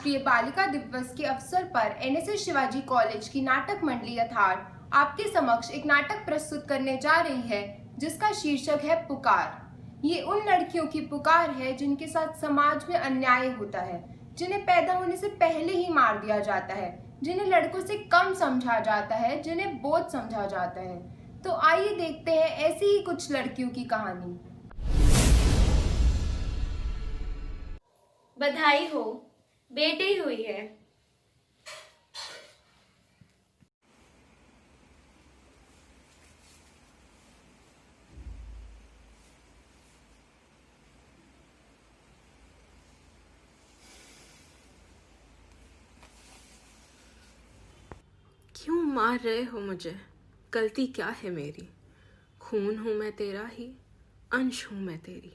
राष्ट्रीय बालिका दिवस के अवसर पर एनएसएस शिवाजी कॉलेज की नाटक मंडली यथार्थ आपके समक्ष एक नाटक प्रस्तुत करने जा रही है, जिसका शीर्षक है पुकार। ये उन लड़कियों की पुकार है जिनके साथ समाज में अन्याय होता है, जिन्हें पैदा होने से पहले ही मार दिया जाता है, जिन्हें लड़कों से कम समझा जाता है, जिन्हें बोझ समझा जाता है। तो आइए देखते हैं ऐसी ही कुछ लड़कियों की कहानी। बधाई हो, बेटी हुई है। क्यों मार रहे हो मुझे? गलती क्या है मेरी? खून हूं मैं तेरा ही, अंश हूं मैं तेरी।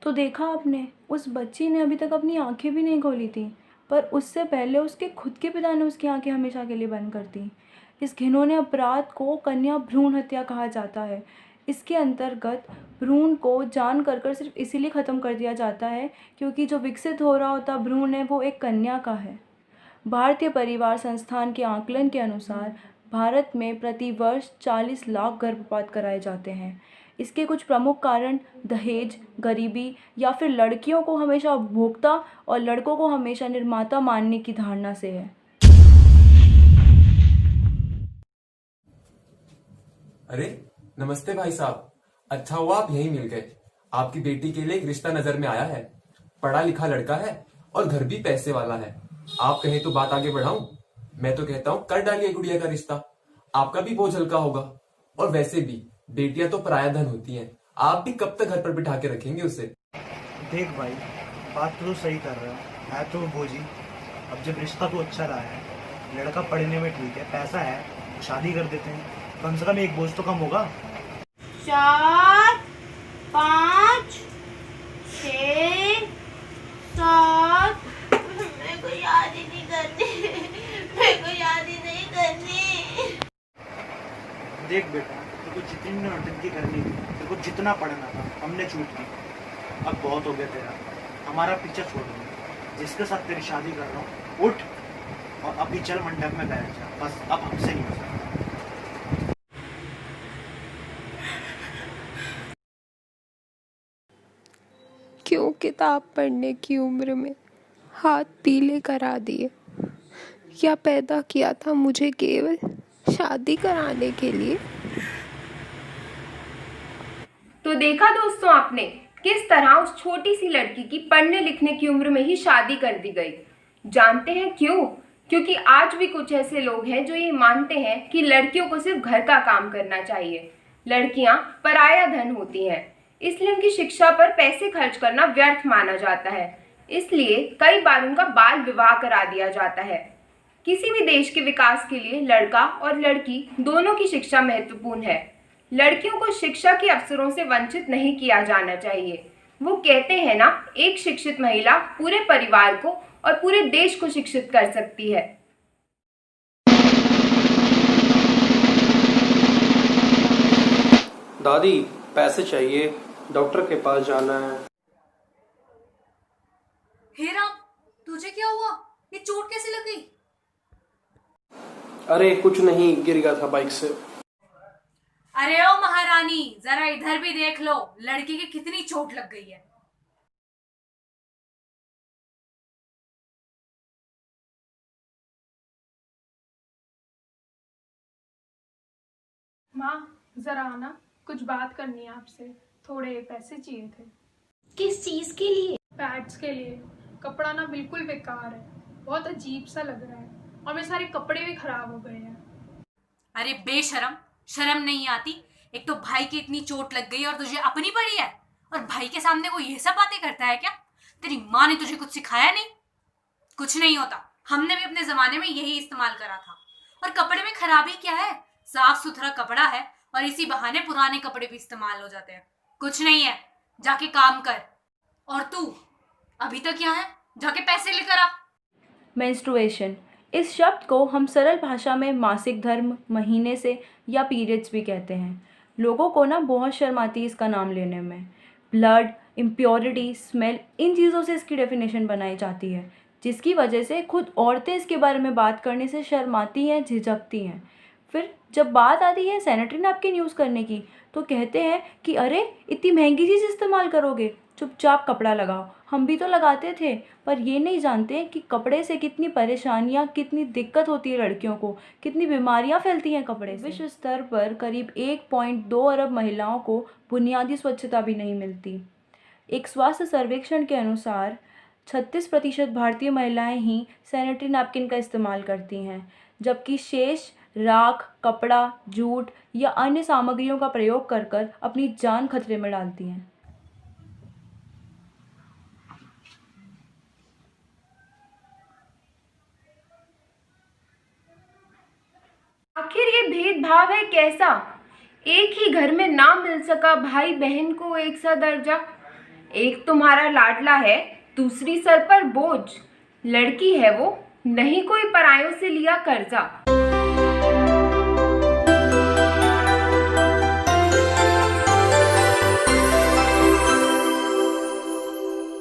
तो देखा आपने, उस बच्ची ने अभी तक अपनी आंखें भी नहीं खोली थी, पर उससे पहले उसके खुद के पिता ने उसकी आंखें हमेशा के लिए बंद कर दी। इस घिनौने अपराध को कन्या भ्रूण हत्या कहा जाता है। इसके अंतर्गत भ्रूण को जान कर सिर्फ इसीलिए ख़त्म कर दिया जाता है क्योंकि जो विकसित हो रहा होता भ्रूण है वो एक कन्या का है। भारतीय परिवार संस्थान के आकलन के अनुसार भारत में प्रतिवर्ष 40 लाख गर्भपात कराए जाते हैं। इसके कुछ प्रमुख कारण दहेज, गरीबी या फिर लड़कियों को हमेशा उपभोक्ता और लड़कों को हमेशा निर्माता मानने की धारणा से है। अरे नमस्ते भाई साहब, अच्छा हुआ आप यहीं मिल गए। आपकी बेटी के लिए एक रिश्ता नजर में आया है। पढ़ा लिखा लड़का है और घर भी पैसे वाला है। आप कहें तो बात आगे बढ़ाऊं? मैं तो कहता हूं कर डालिए गुड़िया का रिश्ता, आपका भी बोझ हल्का होगा। और वैसे भी बेटियां तो पराया धन होती हैं, आप भी कब तक घर पर बिठा के रखेंगे उसे? देख भाई, बात तो सही कर रहा है तो बोझी। अब जब रिश्ता तो अच्छा रहा है, लड़का पढ़ने में ठीक है, पैसा है, शादी कर देते हैं, कम से कम एक बोझ तो कम होगा। 4, 5, 6, 7। मेरे को याद ही नहीं करनी, मेरे को याद ही नहीं करनी। देख बेटा, तेरे को जितनी नौटंकी करनी थी, तेरे को जितना पढ़ना था, हमने छूट की। अब बहुत हो गया तेरा, हमारा पीछा छोड़ दो। जिसके साथ तेरी शादी कर रहा हूँ, उठ और अभी चल मंडप में बैठ जा। बस अब हमसे नहीं हो सकता। क्यों किताब पढ़ने की उम्र में हाथ पीले करा दिए? क्या पैदा किया था मुझे केवल शादी कराने के लिए? तो देखा दोस्तों आपने किस तरह उस छोटी सी लड़की की पढ़ने लिखने की उम्र में ही शादी कर दी गई। जानते हैं क्यों? क्योंकि आज भी कुछ ऐसे लोग हैं जो ये मानते हैं कि लड़कियों को सिर्फ घर का काम करना चाहिए, लड़कियां पराया धन होती हैं, इसलिए उनकी शिक्षा पर पैसे खर्च करना व्यर्थ माना जाता है। इसलिए कई बार उनका बाल विवाह करा दिया जाता है। किसी भी देश के विकास के लिए लड़का और लड़की दोनों की शिक्षा महत्वपूर्ण है। लड़कियों को शिक्षा के अवसरों से वंचित नहीं किया जाना चाहिए। वो कहते हैं ना, एक शिक्षित महिला पूरे परिवार को और पूरे देश को शिक्षित कर सकती है। दादी, पैसे चाहिए, डॉक्टर के पास जाना है। हे राम, तुझे क्या हुआ? ये चोट कैसे लग गई? अरे कुछ नहीं, गिर गया था बाइक से। अरे ओ महारानी, जरा इधर भी देख लो, लड़की की कितनी चोट लग गई है। माँ जरा आना, कुछ बात करनी है आपसे। थोड़े पैसे चाहिए थे। किस चीज के लिए? पैड्स के लिए। कपड़ा ना बिल्कुल बेकार है, बहुत अजीब सा लग रहा है और मेरे सारे कपड़े भी खराब हो गए हैं। अरे बेशरम, शर्म नहीं आती? एक तो भाई की इतनी चोट लग गई और तुझे अपनी पड़ी है, और भाई के सामने वो ये सब बातें करता है क्या? तेरी माँ ने तुझे कुछ सिखाया नहीं? कुछ नहीं होता, हमने भी अपने जमाने में यही इस्तेमाल करा था। और कपड़े में खराबी क्या है? साफ सुथरा कपड़ा है और इसी बहाने पुराने कपड़े भी इस्तेमाल हो जाते हैं। कुछ नहीं है, जाके काम कर। और तू अभी तक यहाँ है? जाके पैसे लेकर आ। मेंस्ट्रुएशन, इस शब्द को हम सरल भाषा में मासिक धर्म, महीने से या पीरियड्स भी कहते हैं। लोगों को ना बहुत शर्म आती है इसका नाम लेने में। ब्लड, इम्प्योरिटी, स्मेल, इन चीज़ों से इसकी डेफिनेशन बनाई जाती है, जिसकी वजह से खुद औरतें इसके बारे में बात करने से शर्माती हैं, झिझकती हैं। फिर जब बात आती है सैनिटरी नैपकिन यूज़ करने की, तो कहते हैं कि अरे इतनी महंगी चीज़ इस्तेमाल करोगे, चुपचाप कपड़ा लगाओ। हम भी तो लगाते थे, पर ये नहीं जानते कि कपड़े से कितनी परेशानियाँ, कितनी दिक्कत होती है लड़कियों को, कितनी बीमारियाँ फैलती हैं कपड़े से। विश्व स्तर पर करीब 1.2 अरब महिलाओं को बुनियादी स्वच्छता भी नहीं मिलती। एक स्वास्थ्य सर्वेक्षण के अनुसार 36% भारतीय महिलाएं ही सैनिटरी नैपकिन का इस्तेमाल करती हैं, जबकि शेष राख, कपड़ा, जूट या अन्य सामग्रियों का प्रयोग कर कर अपनी जान खतरे में डालती हैं। आखिर ये भेदभाव है कैसा? एक ही घर में ना मिल सका भाई बहन को एक सा दर्जा। एक तुम्हारा लाडला है, दूसरी सर पर बोझ। लड़की है वो, नहीं कोई परायों से लिया कर्जा।